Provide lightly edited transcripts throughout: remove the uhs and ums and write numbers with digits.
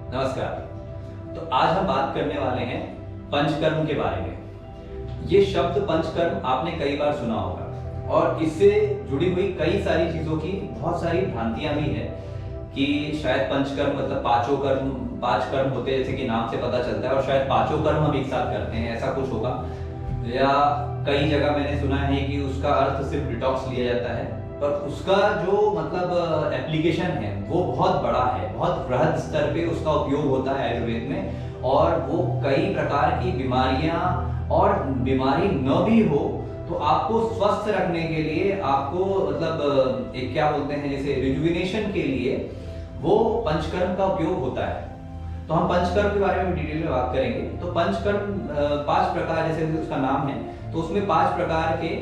नमस्कार। तो आज हम बात करने वाले हैं पंचकर्म के बारे में। ये शब्द पंचकर्म आपने कई बार सुना होगा और इससे जुड़ी हुई कई सारी चीजों की बहुत सारी भ्रांतियां भी है कि शायद पंचकर्म मतलब पांच कर्म होते हैं, जैसे कि नाम से पता चलता है, और शायद पांचों कर्म हम एक साथ करते हैं, ऐसा कुछ होगा। या कई जगह मैंने सुना है कि उसका अर्थ सिर्फ डिटॉक्स लिया जाता है, पर उसका जो मतलब एप्लीकेशन है वो बहुत बड़ा है, बहुत बृहद स्तर पे उसका उपयोग होता है आयुर्वेद में। और वो कई प्रकार की बीमारियां, और बीमारी न भी हो तो आपको स्वस्थ रखने के लिए, आपको मतलब एक क्या बोलते हैं जैसे रिजुविनेशन के लिए वो पंचकर्म का उपयोग होता है। तो हम पंचकर्म के बारे में डिटेल में बात करेंगे। तो पंचकर्म 5 प्रकार, जैसे उसका नाम है, तो उसमें 5 प्रकार के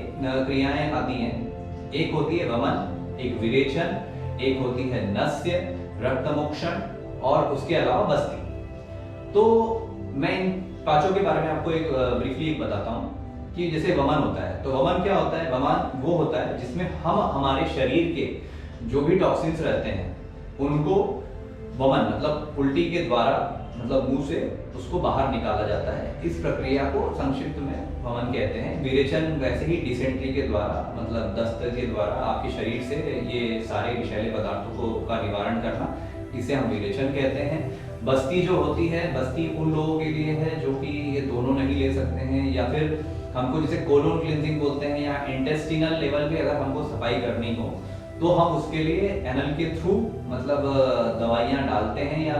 क्रियाएं आती हैं। एक होती है वमन, एक विरेचन, एक होती है नस्य, रक्तमोक्षण और उसके अलावा बस्ती। तो मैं इन पांचों के बारे में आपको एक ब्रीफली बताता हूँ कि जैसे वमन होता है, तो वमन क्या होता है? वमन वो होता है जिसमें हम हमारे शरीर के जो भी टॉक्सिन्स रहते हैं उनको वमन मतलब उल्टी के द्वारा, मतलब मुंह से उसको बाहर निकाला जाता है। इस प्रक्रिया को संक्षिप्त में वमन कहते हैं। विरेचन वैसे ही डिसेंट्री के द्वारा, मतलब दस्त के द्वारा आपके शरीर से ये सारे विषैले पदार्थों का निवारण करना, इसे हम विरेचन कहते हैं। बस्ती जो होती है, बस्ती उन लोगों के लिए है जो कि ये दोनों नहीं ले सकते हैं, या फिर हमको जैसे कोलोन क्लींजिंग बोलते हैं, या इंटेस्टिनल लेवल पे अगर हमको सफाई करनी हो तो हम उसके लिए एनल के थ्रू मतलब दवाइयाँ डालते हैं, या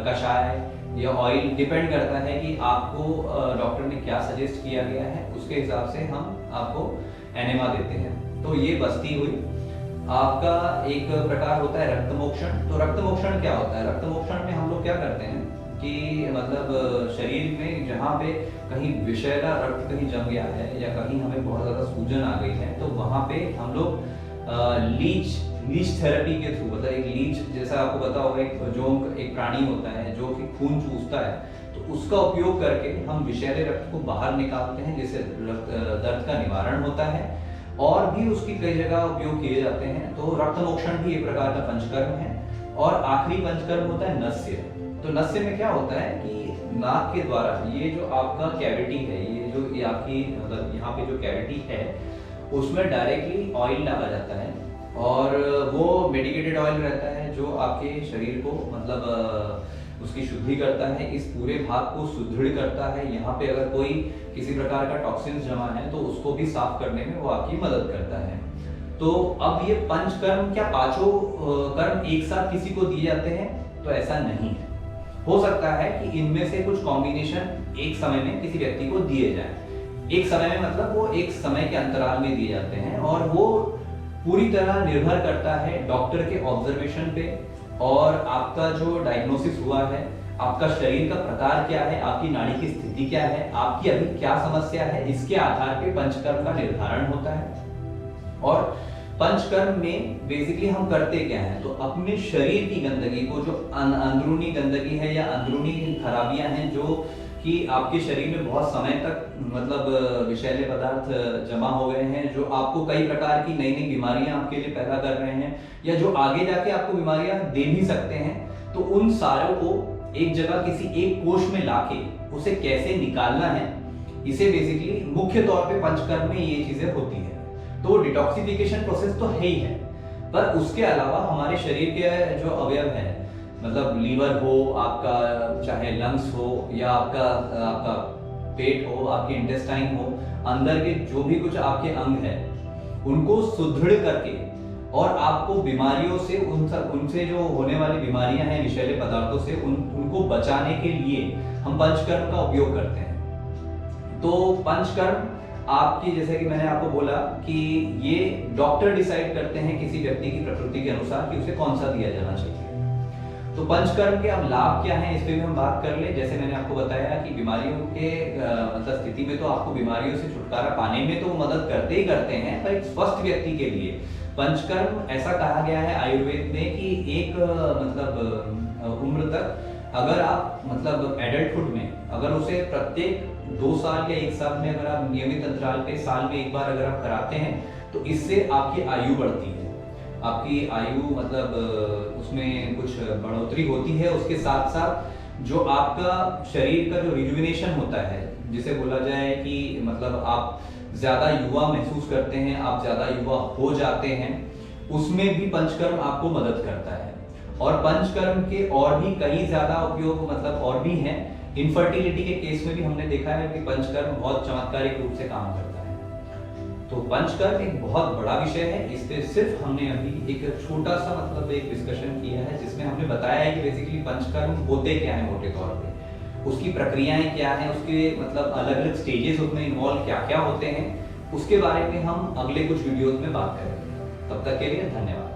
कषाय या ऑयल, डिपेंड करता है कि आपको डॉक्टर ने क्या सजेस्ट किया गया है, उसके हिसाब से हम आपको एनेमा देते हैं। तो ये बस्ती हुई। आपका एक प्रकार होता है रक्तमोक्षण। तो रक्तमोक्षण क्या होता है? रक्तमोक्षण में हम लोग क्या करते हैं कि मतलब शरीर में जहाँ पे कहीं विषैला रक्त कहीं जम गया है, या कहीं हमें बहुत ज्यादा सूजन आ गई है, तो वहां पे हम लोग लीच थेरेपी के थ्रू, मतलब एक लीच जैसा आपको पता होगा, एक प्राणी होता है जो कि खून चूसता है, तो उसका उपयोग करके हम विषैले रक्त को बाहर निकालते हैं, जिससे दर्द का निवारण होता है। और भी उसकी कई जगह उपयोग किए जाते हैं। तो रक्तमोक्षण भी एक प्रकार का पंचकर्म है। और आखिरी पंचकर्म होता है नस्य। तो नस्य में क्या होता है कि नाक के द्वारा ये जो आपका कैविटी है, ये आपकी मतलब यहाँ पे जो कैविटी है उसमें डायरेक्टली ऑयल डाला जाता है, और वो मेडिकेटेड ऑयल रहता है जो आपके शरीर को मतलब उसकी शुद्धि करता है, इस पूरे भाग को सुदृढ़ करता है। यहाँ पे अगर कोई किसी प्रकार का टॉक्सिन्स जमा है तो उसको भी साफ करने में वो आपकी मदद करता है। तो अब ये पंचकर्म, क्या पांचों कर्म एक साथ किसी को दिए जाते हैं? तो ऐसा नहीं है। हो सकता है कि इनमें से कुछ कॉम्बिनेशन एक समय में किसी व्यक्ति को दिए जाए। एक समय में मतलब वो एक समय के अंतराल में दिए जाते हैं, और वो पूरी तरह निर्भर करता है डॉक्टर के ऑब्जर्वेशन पे, और आपका जो डायग्नोसिस हुआ है, आपका शरीर का प्रकार क्या है, आपकी नाड़ी की स्थिति क्या है, आपकी अभी क्या समस्या है, इसके आधार पे पंचकर्म का निर्धारण होता है। और पंचकर्म में बेसिकली हम करते क्या है? तो अपने शरीर की गंदगी को, जो अंदरूनी गंदगी है या अंदरूनी खराबियां हैं जो कि आपके शरीर में बहुत समय तक मतलब विषैले पदार्थ जमा हो गए हैं, जो आपको कई प्रकार की नई नई बीमारियां आपके लिए पैदा कर रहे हैं, या जो आगे जाके आपको बीमारियां दे भी सकते हैं, तो उन सारों को एक जगह किसी एक कोष में लाके उसे कैसे निकालना है, इसे बेसिकली मुख्य तौर पे पंचकर्म में ये चीजें होती है। तो डिटॉक्सिफिकेशन प्रोसेस तो है ही है, पर उसके अलावा हमारे शरीर के जो अवयव है, मतलब लीवर हो आपका, चाहे लंग्स हो, या आपका पेट हो, आपके इंटेस्टाइन हो, अंदर के जो भी कुछ आपके अंग है, उनको सुदृढ़ करके, और आपको बीमारियों से, उनसे जो होने वाली बीमारियां हैं विषैले पदार्थों से, उनको बचाने के लिए हम पंचकर्म का उपयोग करते हैं। तो पंचकर्म आपकी, जैसे कि मैंने आपको बोला कि ये डॉक्टर डिसाइड करते हैं किसी व्यक्ति की प्रकृति के अनुसार कि उसे कौन सा दिया जाना चाहिए। तो पंचकर्म के अब लाभ क्या हैं, इस पे भी हम बात कर ले। जैसे मैंने आपको बताया कि बीमारियों के मतलब स्थिति में तो आपको बीमारियों से छुटकारा पाने में तो मदद करते ही करते हैं, पर एक स्वस्थ व्यक्ति के लिए पंचकर्म, ऐसा कहा गया है आयुर्वेद में कि एक मतलब उम्र तक अगर आप मतलब एडल्टहुड में अगर उसे प्रत्येक 2 साल या 1 साल में अगर आप नियमित अंतराल पे साल में एक बार अगर आप कराते हैं, तो इससे आपकी आयु बढ़ती है। आपकी आयु मतलब उसमें कुछ बढ़ोतरी होती है। उसके साथ साथ जो आपका शरीर का जो रिजुविनेशन होता है, जिसे बोला जाए कि मतलब आप ज़्यादा युवा महसूस करते हैं, आप ज़्यादा युवा हो जाते हैं, उसमें भी पंचकर्म आपको मदद करता है। और पंचकर्म के और भी कई ज़्यादा उपयोग मतलब और भी हैं। इनफर्टिलिटी के केस में भी हमने देखा है कि पंचकर्म बहुत चमत्कारिक रूप से काम करता है। तो पंचकर्म एक बहुत बड़ा विषय है। इस पे सिर्फ हमने अभी एक छोटा सा मतलब एक डिस्कशन किया है, जिसमें हमने बताया है कि बेसिकली पंचकर्म होते क्या है मोटे तौर पे, उसकी प्रक्रियाएं क्या हैं, उसके मतलब अलग अलग स्टेजेस उसमें इन्वॉल्व क्या क्या होते हैं, उसके बारे में हम अगले कुछ वीडियोस में बात करेंगे। तब तक के लिए धन्यवाद।